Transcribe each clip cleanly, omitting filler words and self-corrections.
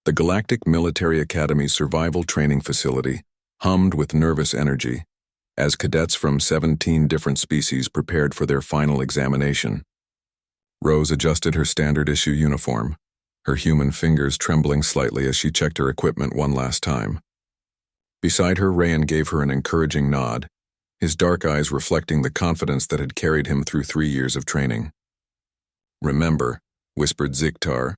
The Galactic Military Academy's survival training facility hummed with nervous energy as cadets from 17 different species prepared for their final examination. Rose adjusted her standard-issue uniform, her human fingers trembling slightly as she checked her equipment one last time. Beside her, Rayan gave her an encouraging nod, his dark eyes reflecting the confidence that had carried him through 3 years of training. "Remember," whispered Ziktar,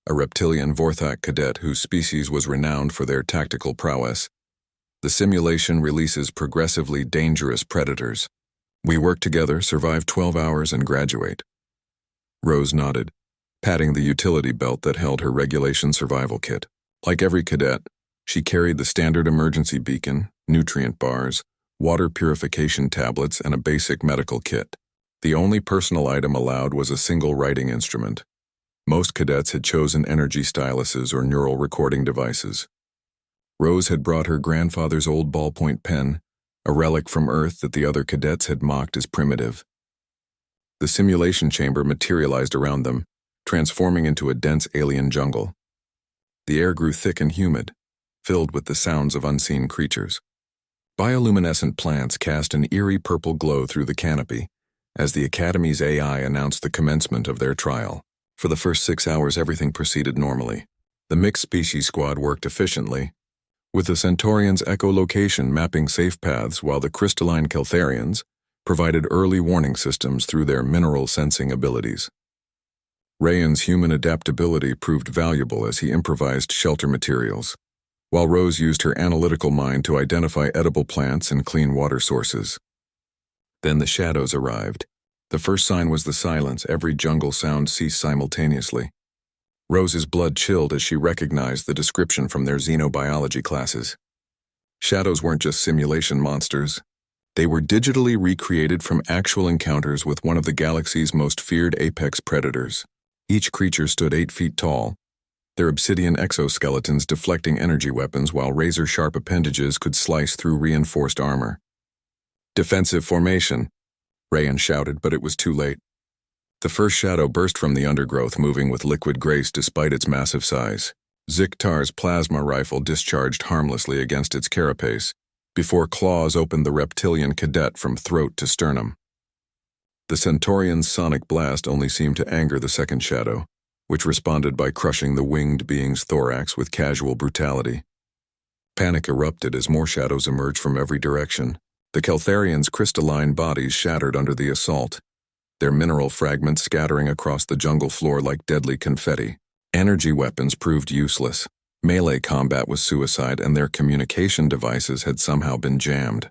a reptilian Vorthak cadet whose species was renowned for their tactical prowess, "the simulation releases progressively dangerous predators. We work together, survive 12 hours, and graduate." Rose nodded, patting the utility belt that held her regulation survival kit. Like every cadet, she carried the standard emergency beacon, nutrient bars, water purification tablets, and a basic medical kit. The only personal item allowed was a single writing instrument. Most cadets had chosen energy styluses or neural recording devices. Rose had brought her grandfather's old ballpoint pen, a relic from Earth that the other cadets had mocked as primitive. The simulation chamber materialized around them, transforming into a dense alien jungle. The air grew thick and humid, filled with the sounds of unseen creatures. Bioluminescent plants cast an eerie purple glow through the canopy as the Academy's AI announced the commencement of their trial. For the first 6 hours, everything proceeded normally. The mixed species squad worked efficiently, with the Centaurians' echolocation mapping safe paths while the crystalline Keltharians provided early warning systems through their mineral sensing abilities. Rayan's human adaptability proved valuable as he improvised shelter materials, while Rose used her analytical mind to identify edible plants and clean water sources. Then the shadows arrived. The first sign was the silence. Every jungle sound ceased simultaneously. Rose's blood chilled as she recognized the description from their xenobiology classes. Shadows weren't just simulation monsters. They were digitally recreated from actual encounters with one of the galaxy's most feared apex predators. Each creature stood 8 feet tall, their obsidian exoskeletons deflecting energy weapons while razor-sharp appendages could slice through reinforced armor. "Defensive formation," Rayan shouted, but it was too late. The first shadow burst from the undergrowth, moving with liquid grace despite its massive size. Ziktar's plasma rifle discharged harmlessly against its carapace, before claws opened the reptilian cadet from throat to sternum. The Centaurian's sonic blast only seemed to anger the second shadow, which responded by crushing the winged being's thorax with casual brutality. Panic erupted as more shadows emerged from every direction. The Keltharians' crystalline bodies shattered under the assault, their mineral fragments scattering across the jungle floor like deadly confetti. Energy weapons proved useless. Melee combat was suicide, and their communication devices had somehow been jammed.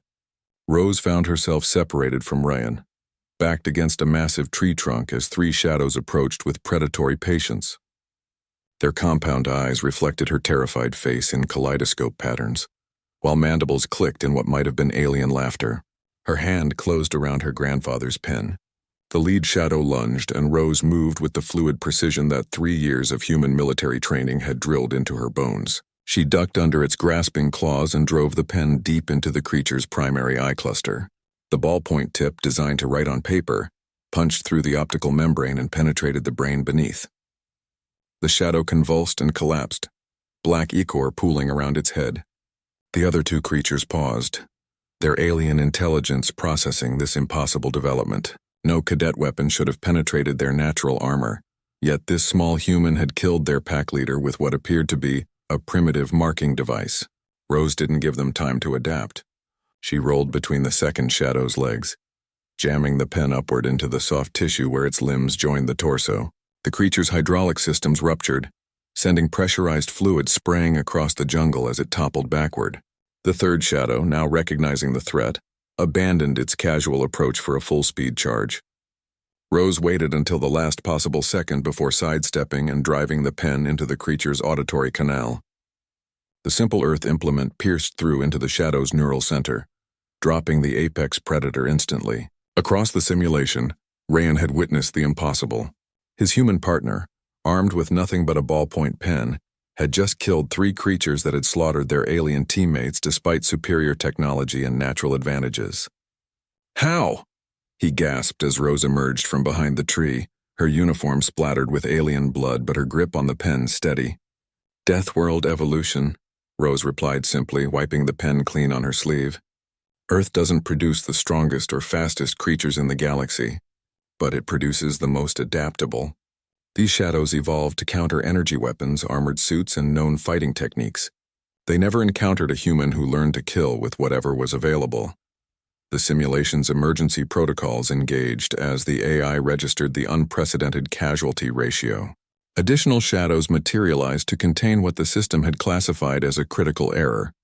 Rose found herself separated from Rayan, backed against a massive tree trunk as 3 shadows approached with predatory patience. Their compound eyes reflected her terrified face in kaleidoscope patterns, while mandibles clicked in what might have been alien laughter. Her hand closed around her grandfather's pen. The lead shadow lunged, and Rose moved with the fluid precision that 3 years of human military training had drilled into her bones. She ducked under its grasping claws and drove the pen deep into the creature's primary eye cluster. The ballpoint tip, designed to write on paper, punched through the optical membrane and penetrated the brain beneath. The shadow convulsed and collapsed, black ichor pooling around its head. The other 2 creatures paused, their alien intelligence processing this impossible development. No cadet weapon should have penetrated their natural armor, yet this small human had killed their pack leader with what appeared to be a primitive marking device. Rose didn't give them time to adapt. She rolled between the second shadow's legs, jamming the pen upward into the soft tissue where its limbs joined the torso. The creature's hydraulic systems ruptured, sending pressurized fluid spraying across the jungle as it toppled backward. The third shadow, now recognizing the threat, abandoned its casual approach for a full-speed charge. Rose waited until the last possible second before sidestepping and driving the pen into the creature's auditory canal. The simple Earth implement pierced through into the shadow's neural center, dropping the apex predator instantly. Across the simulation, Rayan had witnessed the impossible. His human partner, armed with nothing but a ballpoint pen, had just killed 3 creatures that had slaughtered their alien teammates despite superior technology and natural advantages. "How?" he gasped as Rose emerged from behind the tree, her uniform splattered with alien blood but her grip on the pen steady. Deathworld evolution, Rose replied simply, wiping the pen clean on her sleeve. Earth doesn't produce the strongest or fastest creatures in the galaxy, but it produces the most adaptable. These shadows evolved to counter energy weapons, armored suits, and known fighting techniques. They never encountered a human who learned to kill with whatever was available. The simulation's emergency protocols engaged as the AI registered the unprecedented casualty ratio. Additional shadows materialized to contain what the system had classified as a critical error.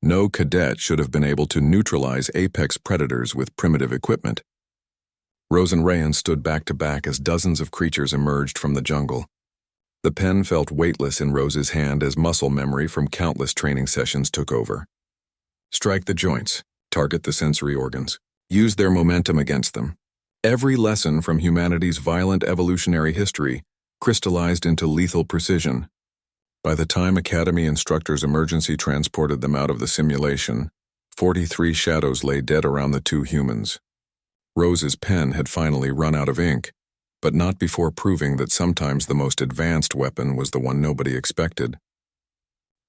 No cadet should have been able to neutralize apex predators with primitive equipment. Rose and Rayan stood back to back as dozens of creatures emerged from the jungle. The pen felt weightless in Rose's hand as muscle memory from countless training sessions took over. Strike the joints, target the sensory organs, use their momentum against them. Every lesson from humanity's violent evolutionary history crystallized into lethal precision. By the time Academy instructors emergency transported them out of the simulation, 43 shadows lay dead around the two humans. Rose's pen had finally run out of ink, but not before proving that sometimes the most advanced weapon was the one nobody expected.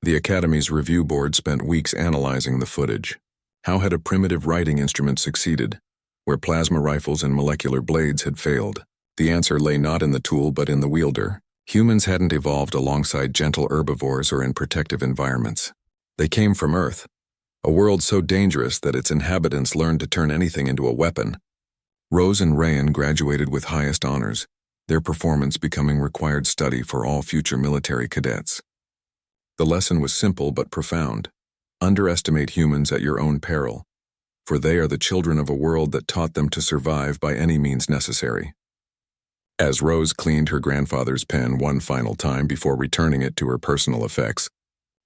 The Academy's review board spent weeks analyzing the footage. How had a primitive writing instrument succeeded, where plasma rifles and molecular blades had failed? The answer lay not in the tool but in the wielder. Humans hadn't evolved alongside gentle herbivores or in protective environments. They came from Earth, a world so dangerous that its inhabitants learned to turn anything into a weapon. Rose and Rayan graduated with highest honors, their performance becoming required study for all future military cadets. The lesson was simple but profound. Underestimate humans at your own peril, for they are the children of a world that taught them to survive by any means necessary. As Rose cleaned her grandfather's pen one final time before returning it to her personal effects,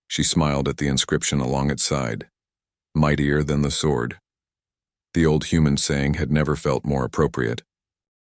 she smiled at the inscription along its side, "Mightier than the sword." The old human saying had never felt more appropriate.